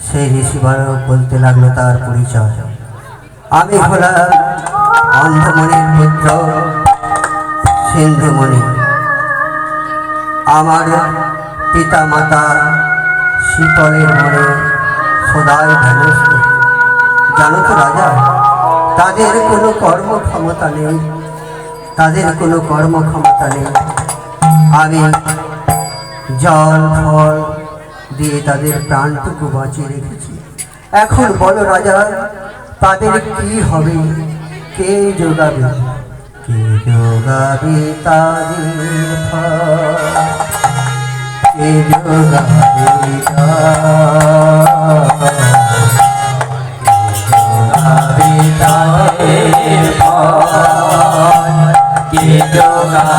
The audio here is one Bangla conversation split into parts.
সেই ঋষি বালক বলতে লাগলো তার পরিচয়। আমি হলাম অন্ধমণির পুত্র সিন্ধুমণি। আমার পিতা মাতা শীতলের মনে সদাই ধ্যানস্থ। জানো তো রাজা, তাদের কোনো কর্মক্ষমতা নেই, তাদের কোনো কর্মক্ষমতা নেই। আমি জল ফল দিয়ে তাদের প্রাণটুকু বাঁচিয়ে রেখেছি। এখন বলো রাজা, তাদের কি হবে? কে যোগাবে, কে যোগাবে তাদের ফল? কে যোগাবে তাদের ফল? কে যোগাবে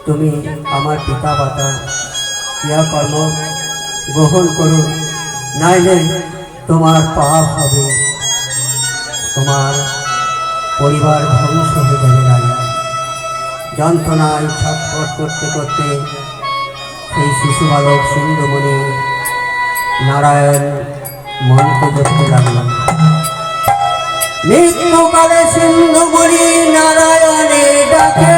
তুমি আমার পিতা মাতা ক্রিয়াকর্ম গ্রহণ করো, নাইলে তোমার পাপ হবে, তোমার পরিবার ধ্বংস হয়ে যাবে। রাজা যন্ত্রণায় ছটফট করতে করতে সেই শিশু বালক সিন্ধুমণি নারায়ণ মন্ত্র জপতে লাগল। মৃত্যুকালে সিন্ধুমণি নারায়ণে ডাকে,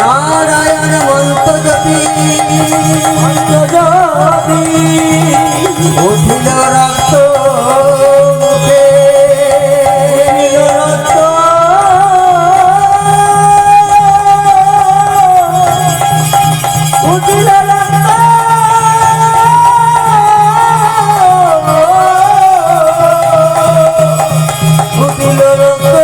নারায়ণ মন্ত্র যদি উঠিল রক্ত মুখে উঠিল রক্ত উঠিল রক্ত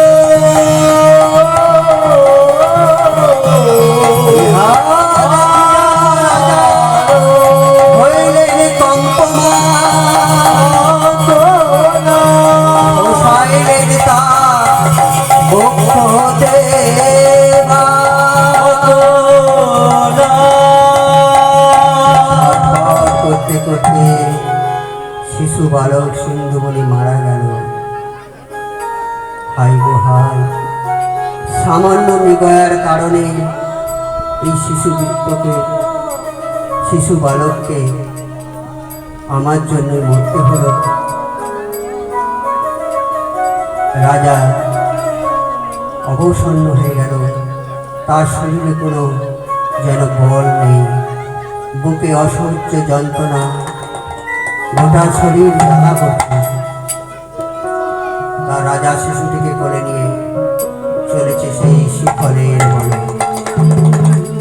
হইলেন কম্পমান হইলেন তার বক্ষ দেবা করতে করতে শিশু বালক সিন্ধুমণি মারা গেল। হাই গো হাই, সামান্য মৃগয়ার কারণে এই শিশু বৃত্তকে শিশু বালককে আমার জন্য মরতে হলো। রাজা অবসন্ন হয়ে গেল, তার শরীরে কোনো যেন বল নেই, বুকে অসহ্য যন্ত্রণা, গোটা শরীর জ্বালা করছে। তার রাজা শিশুটিকে কোলে নিয়ে চলেছে সেই শ্রীফলের বনে।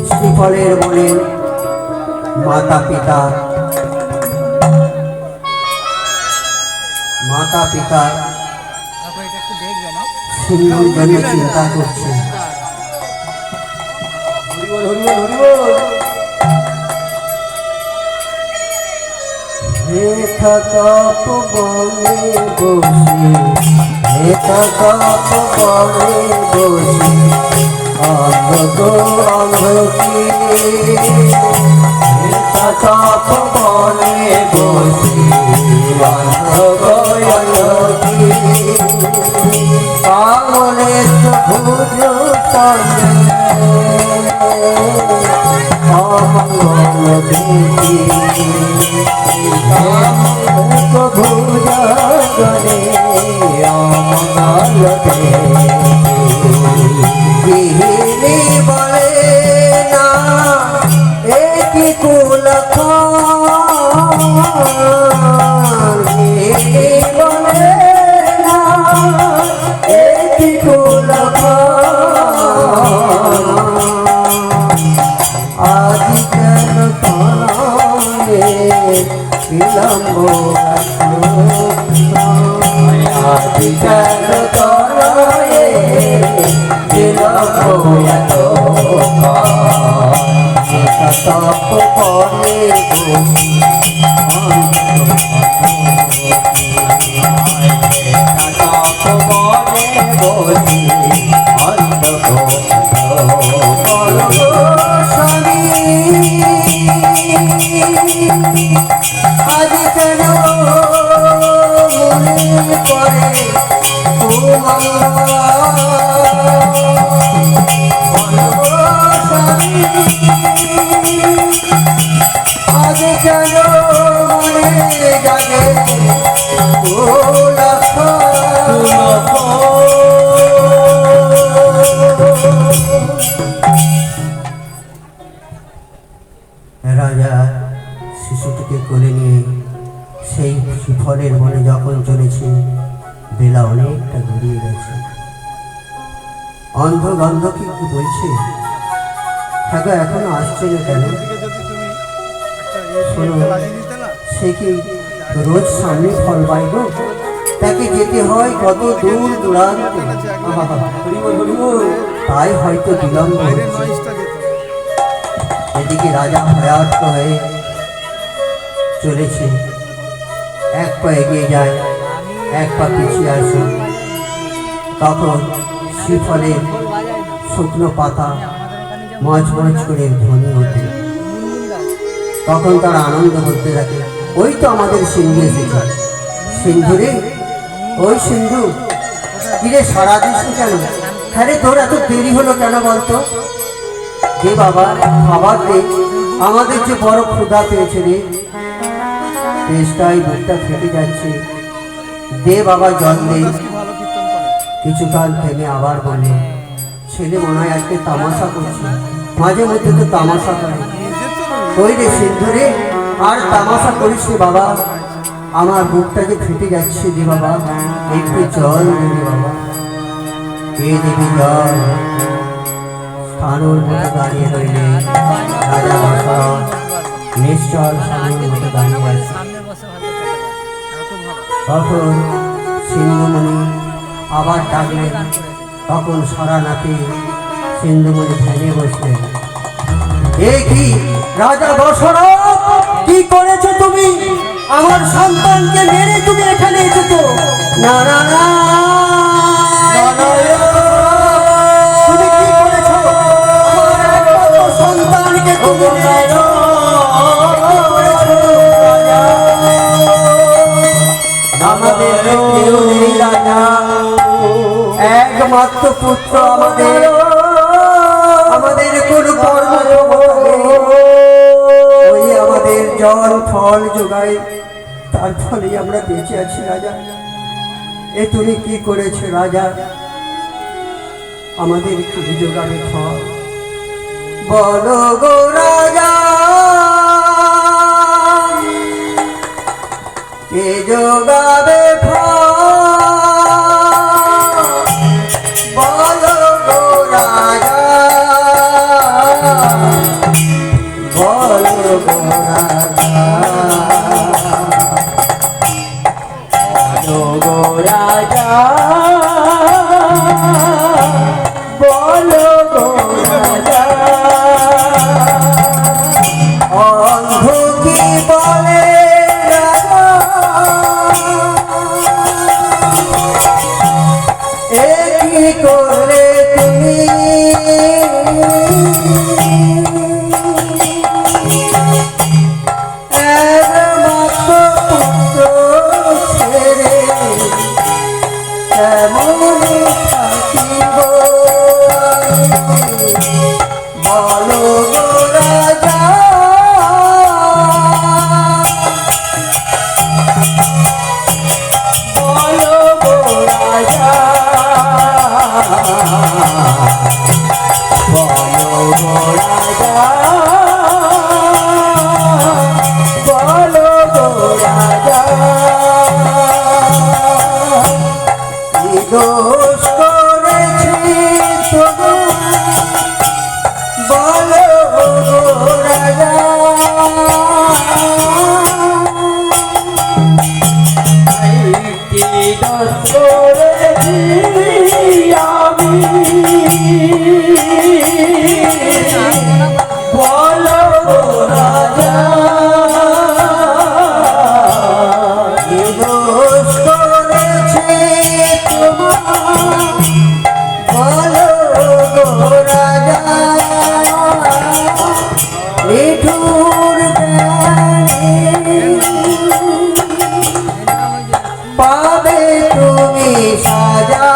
শ্রীফলের বনে মাতা পিতা সিন্ধুর জন্য চিন্তা করছে। রেখা কাপ বনে বসে, রেখা কাপ বনে বসে, অন্ধ অন্ধকি রেখা কাপ বনে বসে, অন্ধ অন্ধকি পাগলে ভুজ পানে অমঙ্গল দেখি ভুজনে অমঙ্গল গৃহিণী বলে না একই কুল গৃহিণী বলে না একই কুল আজ কেন বিলম্ব আজ কেন তরয়ে বিলম্ব তপ করে বসি তপ করে বসি আজ কেন মনে পড়ে আজ কেন মনে জাগে রাজা শিশুটিকে কোলে নিয়ে সেই ফলের বনে যখন চলেছে, বেলা অনেকটা গড়িয়ে গেছে। অন্ধ গন্ধ কি বলছে, থাকা এখনো আসছে না কেন? শোনো, সে কি রোজ সামনে ফল পাইব? তাকে যেতে হয় কত দূর দূরান্ত, তাই হয়তো বিলম্ব হচ্ছে। এদিকে রাজা ভয়ার্থ হয়ে চলেছে, এক পা এগিয়ে যায়, এক পা পিছিয়ে আসে। তখন শ্রীফলের শুকনো পাতা মজমজ করে ধ্বনি হতে, তখন তারা আনন্দ করতে থাকে। ওই তো আমাদের সিন্ধু এসেছে। সিন্ধু রে, ওই সিন্ধু, কিরে সারা দিস কেন? হ্যাঁ রে, তোর এত দেরি হলো কেন বলতো? যে বাবা, খাবার দে, আমাদের যে বড় ক্ষুধা পেয়েছে রে, পেশটাই বুকটা ফেটে যাচ্ছে, দে বাবা জল দে। কিছুকাল থেমে আবার বলে, ছেলে মনে হয় আজকে তামাশা করছে, মাঝে মধ্যে তো তামাশা করে। ওই রে সিন্ধুরে, আর তামাশা করিস রে বাবা, আমার বুকটা যে ফেটে যাচ্ছে রে বাবা, একটু জল দেবে বাবা। কে দেবী জল? স্থানুর মতো দাঁড়িয়ে রইলে রাজা দশরথ, নিশ্চল স্থানুর মতো দাঁড়িয়ে আছে। তখন সিন্ধুমণি আবার ডাকলেন, তখন সারা নাকি সিন্ধুমণি ধ্যানে বসলেন। এ কি রাজা দশরথ, কি করেছো তুমি? আমার সন্তানকে মেরে তুমি এখানে এসেছো? না না না, তুমি কি করেছো? আমার একমাত্র সন্তানকে তুমি মেরেছো। আমাদের কেউ নেই রাজা, একমাত্র পুত্র আমাদের, আমাদের কোনো কর্ম ওই আমাদের জল ফল যোগায়, তার ফলেই আমরা বেঁচে আছি রাজা। এ তুমি কি করেছো রাজা? আমাদের কি যোগাবে ফল বলো গো রাজা, কে যোগাবে বলো গো রাজা, বলো গো রাজা, বলো গো রাজা, বলো গো রাজা। অন্ধ কি বলে রাজা, এ কি করে তুমি একমাত্র পুত্র ছেড়ে কেমন থাকিব? বলো গো রাজা, বলো গো রাজা, বলো গো রাজা, বলো গো রাজা। কি দোষ করেছি তবু বলো গো রাজা, কি দোষ করেছি আমি বলো গো রাজা, কি দোষ করেছি তোমার বলো গো রাজা। নিঠুর পাবে তুমি সাজা,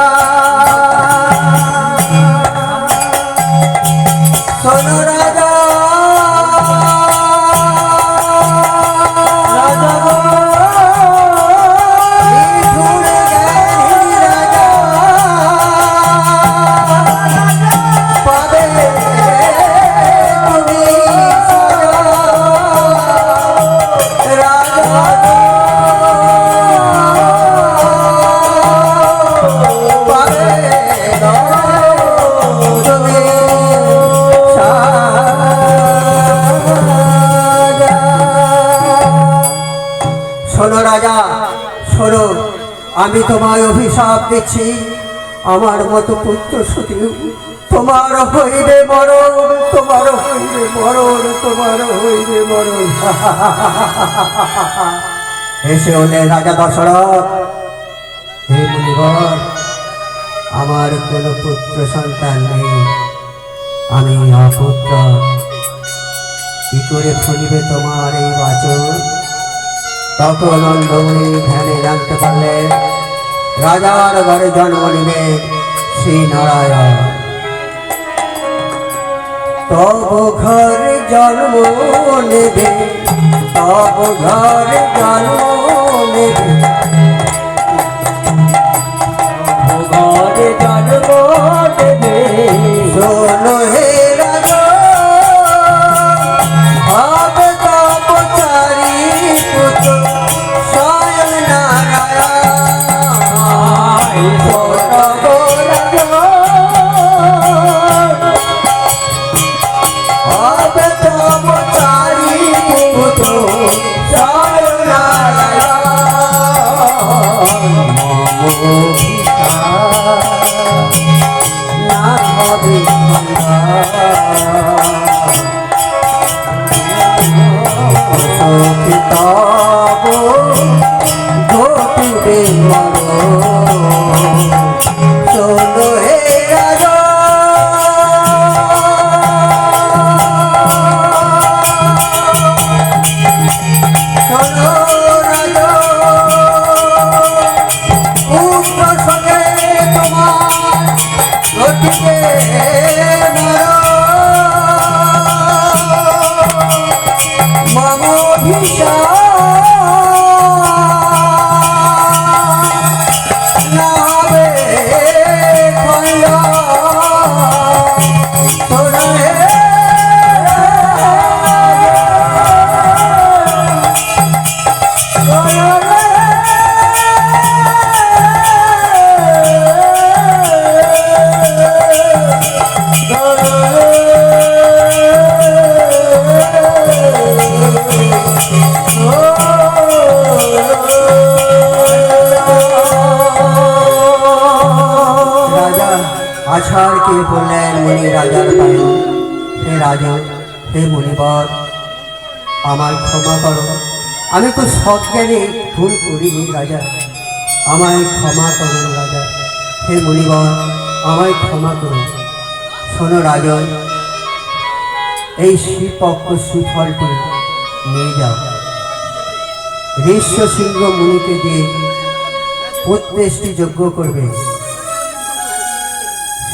শোনো রাজা, রাজা গো, নিঠুর জ্ঞানী রাজা, পাবে তুমি সাজা, রাজা গো, পাবে তুমি সাজা। শোনো রাজা, শোনো, আমি তোমায় অভিশাপ দিচ্ছি, আমার মতো পুত্র সতীও তোমার হইবে মরণ, তোমার হইবে মরণ, তোমার হইবে মরণ। এসে হলেন রাজা দশরথ। হে মুনিবর, আমার কোনো পুত্র সন্তান নেই, আমি অপুত্র, কি করে ফলিবে তোমার এই বাচন? তখন অন্ধমণি ধ্যানে জানতে পারলেন রাজার ঘরে জন্ম নিবে শ্রী নারায়ণ। তব ঘরে জন্ম নেবে, তব ঘরে জন্ম নেবে, ঘরে জন্ম নেবে। শোনো হে রাজা, সব তব চারি পুত না হবে তব ঘটিবে চলো হে রাজা চলো রাজা পুত্র সঙ্গে তোমার ঘটিবে মম ভিষা আছাড় কে বললেন মুনি রাজার পায়ে, হে রাজা, হে মুনিবর, আমায় ক্ষমা করো, আমি তো সজ্ঞানে ভুল করিনি রাজা, আমায় ক্ষমা করুন রাজা। হে মুনিবর, আমায় ক্ষমা করুন। শোনো রাজন, এই শ্রীপক্ষ শ্রীফলটি নিয়ে যাও, ঋষ্য সিংহ মুনিকে দিয়ে 32টি যজ্ঞ করবে।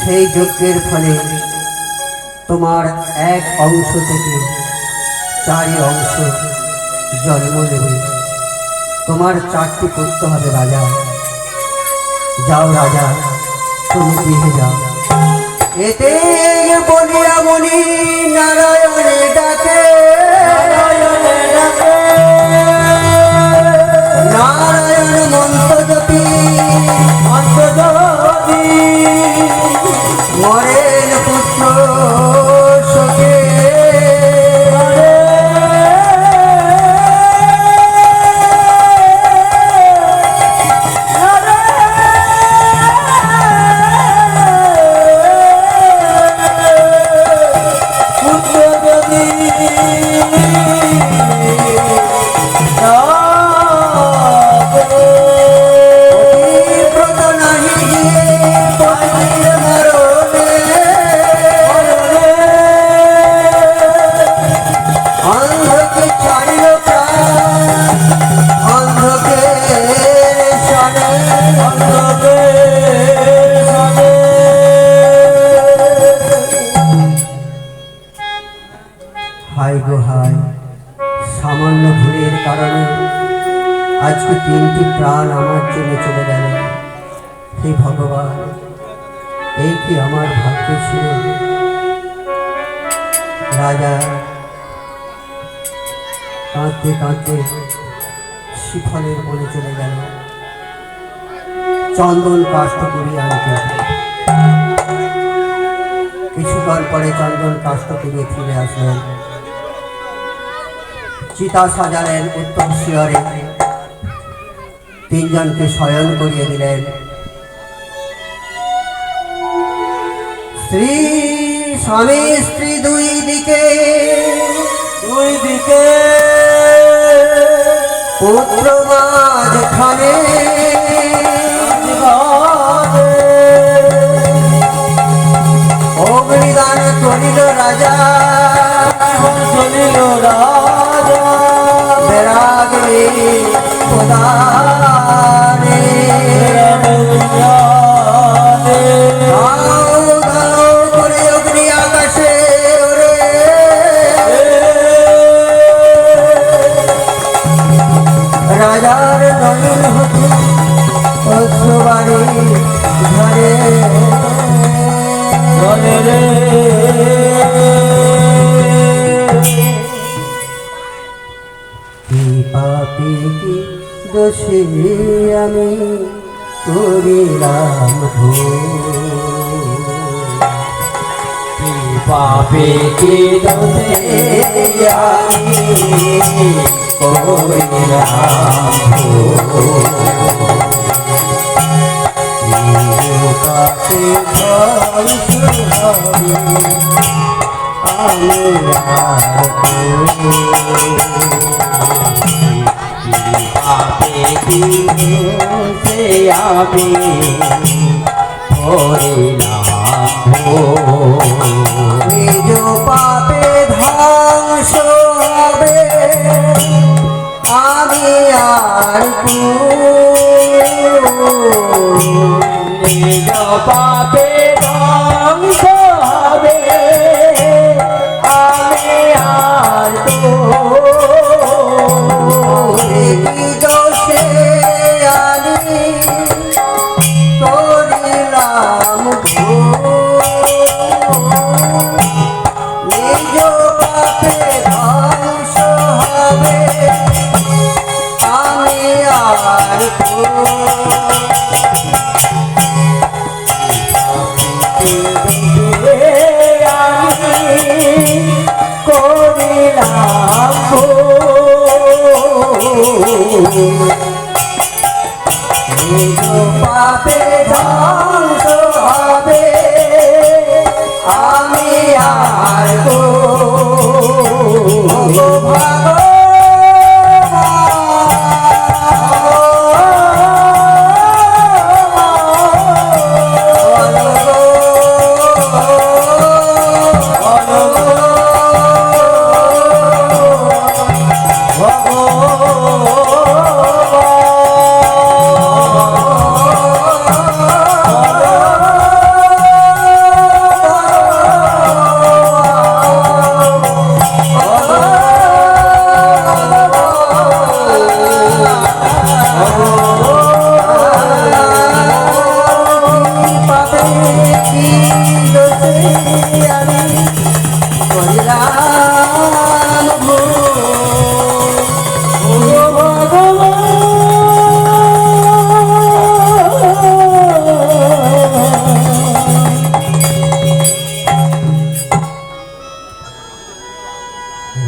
সেই যজ্ঞের ফলে তোমার এক অংশ থেকে 4 অংশ জন্ম নেবে। তোমার 4টি করতে হবে রাজা। যাও রাজা, তুমি গৃহে যাও। এতে বলিয়া বলি নারায়ণে ডাকে, নারায়ণ মন্ত্রজ্যোতি মরেন পুত্র শোকে, হায় গো হায়, সামান্য ভুলের কারণে আজকে 3টি প্রাণ আমার জন্য চলে গেল। হে ভগবান, এই কি আমার ভাগ্য ছিল। রাজা কাঁদতে কাঁদতে শিখলের বনে চলে গেল চন্দন কাষ্ঠ কুড়িয়ে আনতে। কিছুক্ষণ পরে চন্দন কাষ্ঠ কুড়িয়ে ফিরে আসলেন। চিতা সাজালেন উত্তম শিয়রে, 3 জনকে শয়ন করিয়ে দিলেন। স্ত্রী স্বামী স্ত্রী দুই দিকে পুত্র মাঝখানে, অগ্নিদান করিল রাজা, বেরাগে প্রদানে, করে অগ্নি আকাশে ওরে, রাজার নয়ন হতে অশ্রুবাণী ঘরে রে। কি পাপী কি দোষে আমি করিলাম ভুল, কি পাপে কি দোষে আমি করিলাম পাপে ধ্বংস হবে আমি আর পাপে কি দোষে আমি নিজ পাপে ধ্বংস হবে আমি আর নিজ পাপে ধ্বংস হবে আমি আর দোষে আমি করিলাম নিজ পাপে ধ্বংস হবে আমি আর পাপে ধ্বংস হবে আমি আর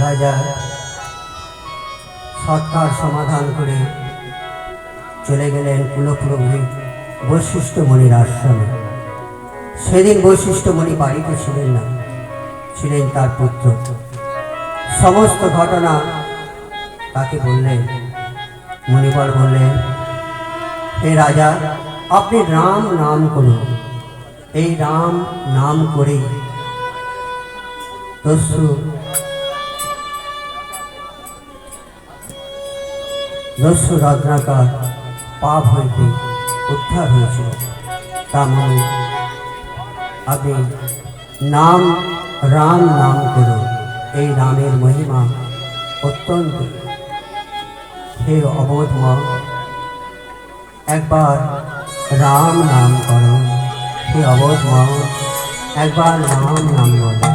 রাজা সৎকার সমাধান করে চলে গেলেন কুলপুরোহিত বৈশিষ্ট্য মুনির আশ্রমে। সেদিন বৈশিষ্ট্য মুনি বাড়িতে ছিলেন না, ছিলেন তার পুত্র। সমস্ত ঘটনা তাকে বললেন। মুনিবর বললেন, হে রাজা, আপনি রাম নাম করুন। এই রাম নাম করে দস্যু রত্নাকর পাপ হইতে উদ্ধার হয়েছিল। তা মনে আপনি নাম রাম নাম করুন। এই রামের মহিমা অত্যন্ত। হে অবোধ মা, একবার রাম নাম করো। হে অবোধ মা, একবার রাম নাম বলো।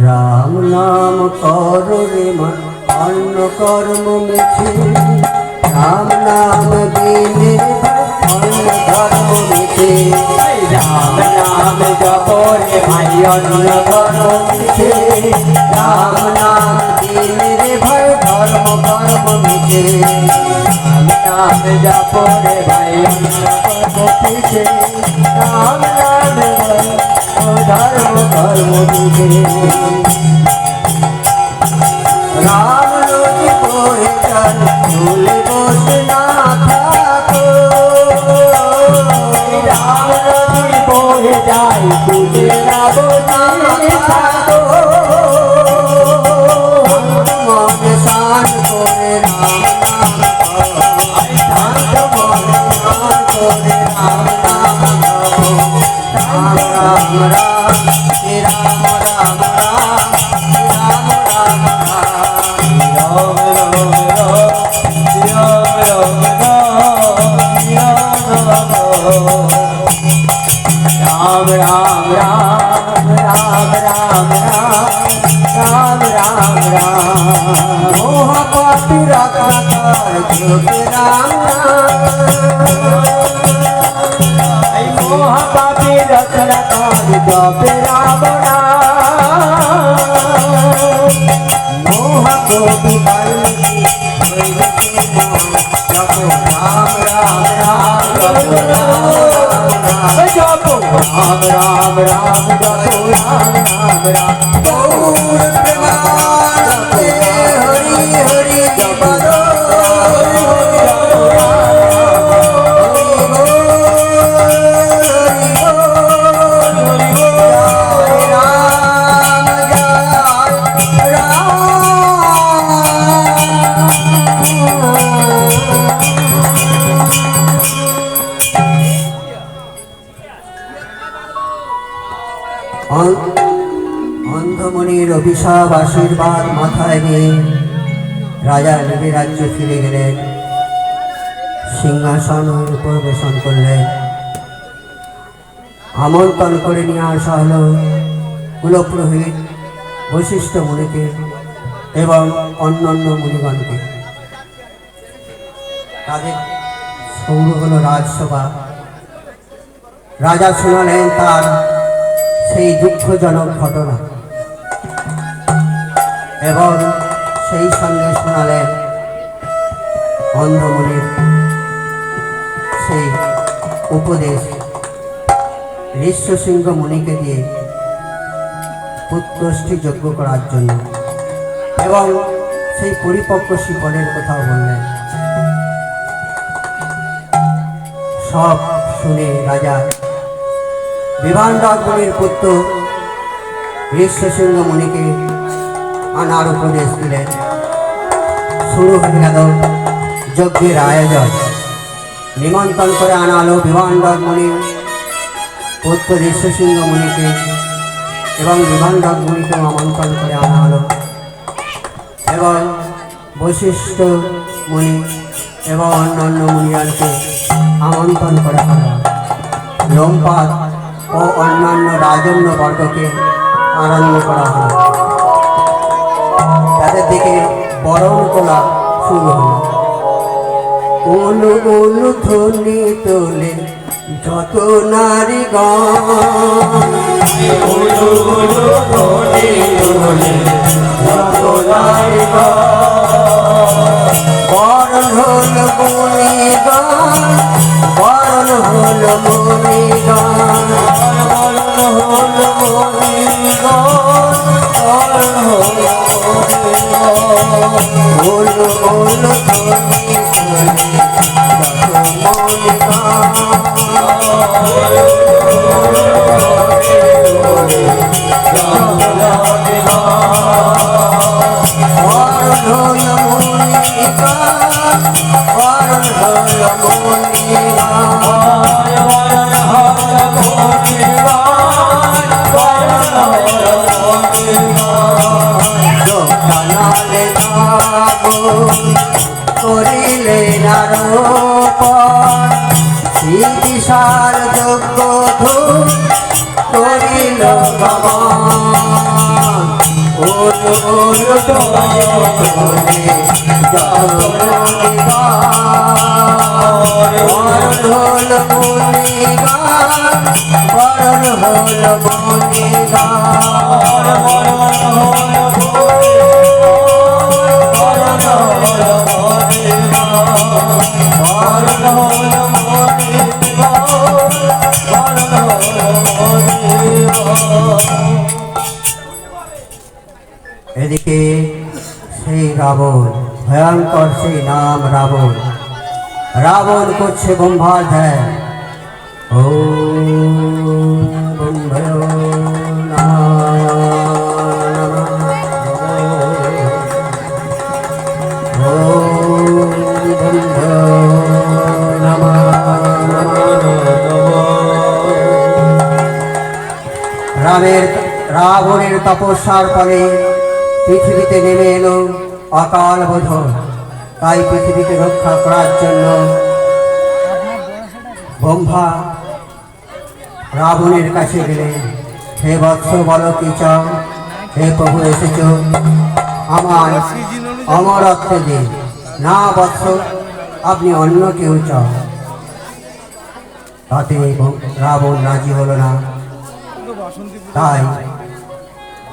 রাম নাম করো রে মা, অন্য কর্ম মিছে। রাম নাম বিনে অন্য ধর্ম মিছে। রাম নাম জপরে ভাই অন্য কর্ম মিছে। রাম নাম বিনে রে ভাই ধর্ম কর্ম মিছে। রাম নাম জপরে ভাই অন্য কর্ম মিছে। রাম নাম ধর্ম কর্ম মিছে। রাম নদী বয়ে চল, ভুলে বসে না থাকো। রাম নদী বয়ে যায়, ভুলে না বসে থাকো। মন শান করে রাম নাম করো। শান্ত মনে শান করে রাম নাম করো। রাম রাম রাম, শ্রী রাম রাম রাম, শ্রী রাম রাম রাম। राम राम राम राम राम राम राम राम मोह पापी रत्नाकर जोग राम नाम। মহাপাপী রক্ষণকারী জপে রাম নাম মহাকবি বাল্মীকি হইলেছে মহান জপ রাম রাম রাম জপ রাম রাম জপ রাম রাম রাম জপ রাম রাম রাম গৌর প্রেমানন্দে হরি হরি বল অন্ধমণির অভিশাপ আশীর্বাদ মাথায় নিয়ে রাজা নিজে রাজ্যে ফিরে গেলেন, সিংহাসনের উপর বসন করলেন। আমন্ত্রণ করে নিয়ে আসা হলো কুলপুরোহিত বশিষ্ঠ মুনিকে এবং অন্যান্য মুনিগণকে। তাদের সৌর হলো রাজসভা। রাজা শোনালেন তার সেই দুঃখজনক ঘটনা এবং সেই সঙ্গে শোনালেন অন্ধমুনির সেই উপদেশ ঋষ্যশৃঙ্গ মুনিকে দিয়ে পুত্রষ্টি যজ্ঞ করার জন্য, এবং সেই পরিপক্ক শিবনের কথাও বললেন। সব শুনে রাজা বিভাণ্ডক মুনির পুত্র ঋষ্যশৃঙ্গ মুনিকে আনার উপদেশ দিলেন। শুরু হয়ে গেল যজ্ঞের আয়োজন। নিমন্ত্রণ করে আনা হলো বিভাণ্ডক মুনির পুত্র ঋষ্যশৃঙ্গ মুনিকে এবং বিভাণ্ডক মুনিকেও আমন্ত্রণ করে আনা হলো, এবং বশিষ্ঠ মুনি এবং অন্যান্য মুনিয়ানকে আমন্ত্রণ করা হলো। লোমপাদ ও অন্যান্য রাজন্য বর্গকে আনন্দ করা হলো। তাদের দিকে বরণ তোলা শুরু হলো। অনু অনু ধ্বনি তোলে যত নারীগণ, অনু অনু ধ্বনি তোলে যত নারীগণ, বরণ হল মুনিগণ, বরণ হল মুনিগণ, বরণ হল মুনিগণ, বরণ হল বলো বলো ধ্বনি তোলে যত মুনিগণ, করিলে বিশাল যোগ্য ধূপ করিল গমন, ওলো ওলো তোলে যত মুনিগণ, হল মুনিগণ, বরণ হল এদিকে সেই রাবণ, ভয়ঙ্কর সেই নাম রাবণ, রাবণ করছে ব্রহ্মার ধ্যান। ও রাবণের তপস্যার ফলে পৃথিবীতে নেমে এলো অকাল বোধন। তাই পৃথিবীকে রক্ষা করার জন্য ব্রহ্মা রাবণের কাছে গেলেন। হে বৎস বলো কি চাও? হে প্রভু এসেছ আমার অমরত্ব দিন। না বৎস, আপনি অন্য কেউ চাও। তাতে রাবণ রাজি হলো না। তাই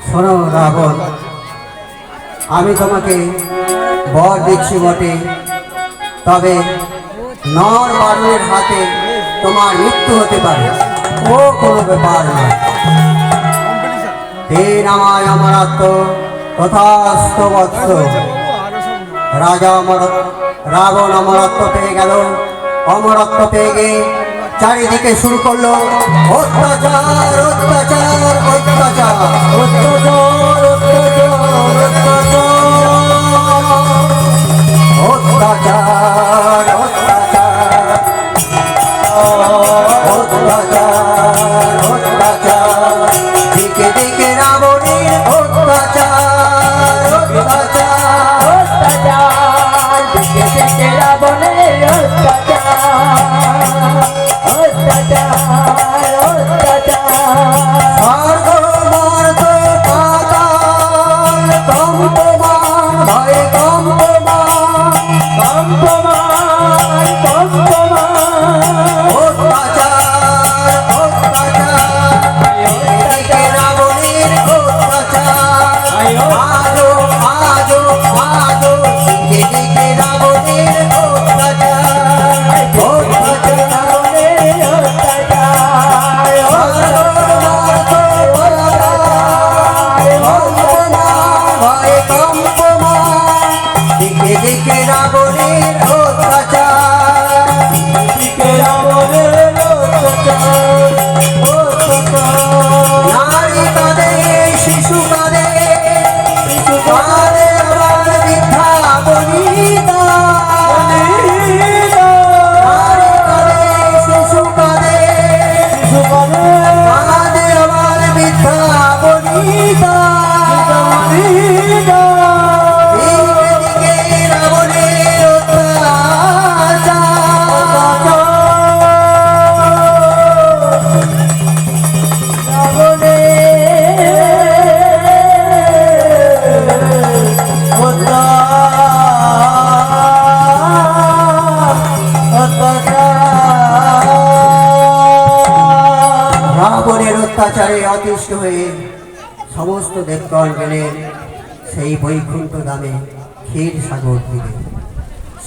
শোনো রাবণ, আমি তোমাকে বর দিচ্ছি বটে, তবে নর বারুণের হাতে তোমার মৃত্যু হতে পারে, ও কোনো ব্যাপার নয়। তিন আমায় অমরত্ব তথাস্ত বৎস। রাজা রাবণ অমরত্ব পেয়ে গেল। অমরত্ব পেয়ে গিয়ে চারিদিকে শুরু করলো অত্যাচার অত্যাচার অত্যাচার অত্যাচার অত্যাচার অত্যাচার অত্যাচার অত্যাচার দিকে দিকে রাবণের অত্যাচার অত্যাচার অত্যাচার দিকে দিকে রাবণের অত্যাচার অত্যাচার অত্যাচার স্বর্গ মর্ত পাতাল কম্পমান ভয়ে কম্পমান কম্পমান কম্পমান অত্যাচার অত্যাচার এদিকে রাবণের অত্যাচার আজো আজো আজো দিকে দিকে রাবণের অত্যাচার অত্যাচার দিকে দিকে রাবণের অত্যাচার দিকে রাবণের অত্যাচার নারী কাঁদে শিশু কাঁদে শিশু কাঁদে আমার বৃদ্ধা বনিতা নারী কাঁদে শিশু কাঁদে শিশু কাঁদে কাঁদে আমার বৃদ্ধা বনিতা বনিতা রাবণের অত্যাচারে অতিষ্ঠ হয়ে সমস্ত দেবগণ গেলেন সেই বৈকুণ্ঠ ধামে ক্ষীর সাগর তীরে।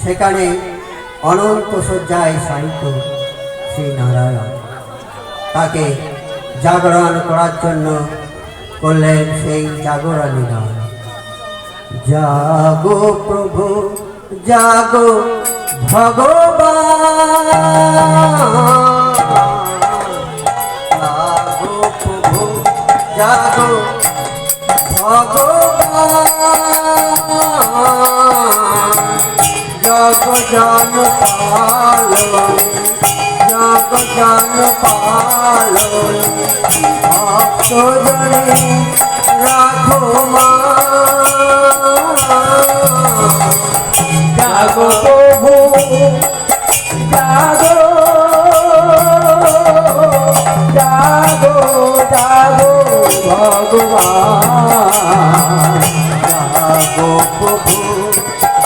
সেখানে অনন্ত শয্যায় শায়িত শ্রী নারায়ণ তাকে জাগরণ করার জন্য করলেন সেই জাগরণী গান। জাগো প্রভু জাগো ভগবান, জাগো প্রভু জাগো ভগবান, জগ জন পালন জগ জন পালন ভক্ত জনে রাখো মা। জাগো প্রভু জাগো জাগো জাগো ভগবান, জাগো প্রভু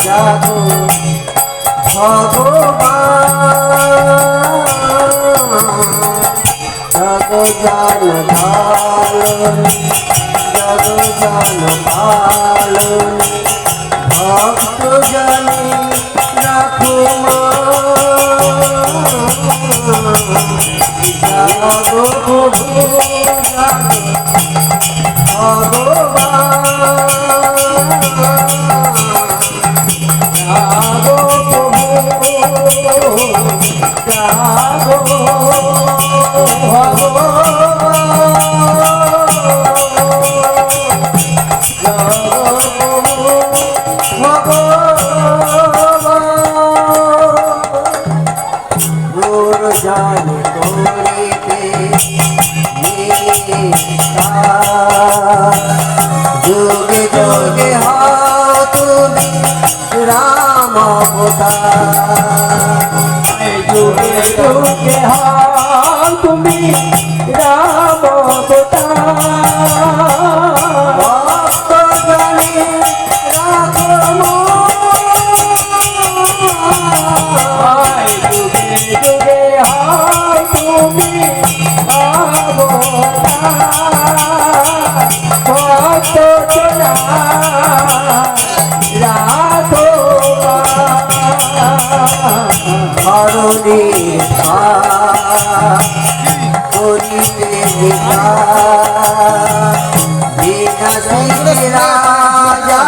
জাগো ভগবান, জগ জন ধারণ জগ জন পালন ভক্ত জনে রাখো মা। জাগো প্রভু জাগো ভগবান, জাগো প্রভু জাগো জানি করিতে যুগে যুগে হও তুমি রাম অবতার, যুগে যুগে হও তুমি রাম অবতার, ভক্ত জনে রাখো মা। যুগে যুগে হও মনের ভাব করিতে বিনা রাজা